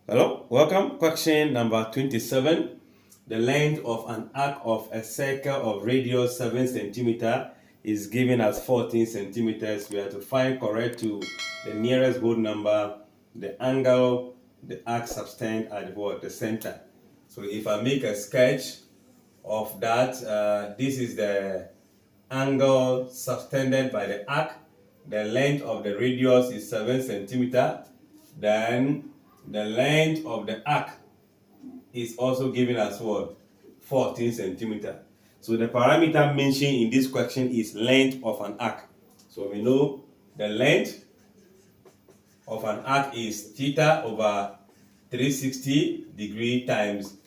Hello, welcome. Question number 27. The length of an arc of a circle of radius 7 centimeter is given as 14 centimeters. We have to find correct to the nearest whole number, the angle the arc subtend at the center. So if I make a sketch of that, this is the angle subtended by the arc. The length of the radius is 7 centimeter. Then the length of the arc is also given as what? 14 centimeter. So the parameter mentioned in this question is length of an arc. So we know the length of an arc is theta over 360 degree times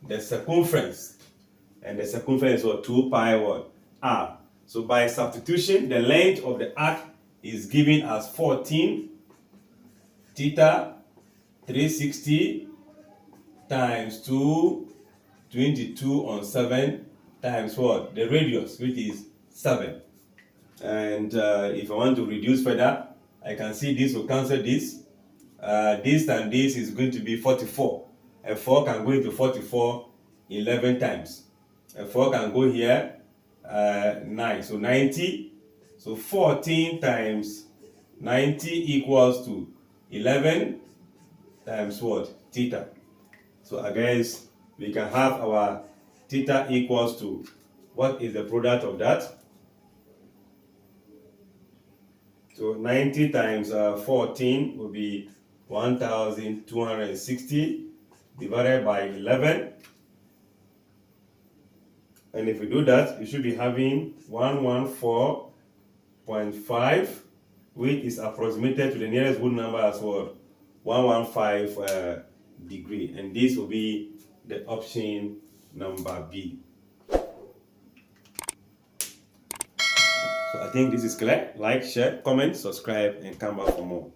the circumference. And the circumference is 2 pi what? R. So by substitution, the length of the arc is given as 14 theta 360 times 222 on 7 times what? The radius, which is 7. And if I want to reduce further, I can see this will cancel this. This and this is going to be 44. A 4 can go into 44 11 times. A 4 can go here 9. So 90. So 14 times 90 equals to 11 times what? Theta. So I guess we can have our theta equals to, what is the product of that? So 90 times 14 will be 1260 divided by 11. And if we do that, you should be having 114.5, which is approximated to the nearest whole number as well, 115 degree. And this will be the option number B. So I think this is clear. Like, share, comment, subscribe, and come back for more.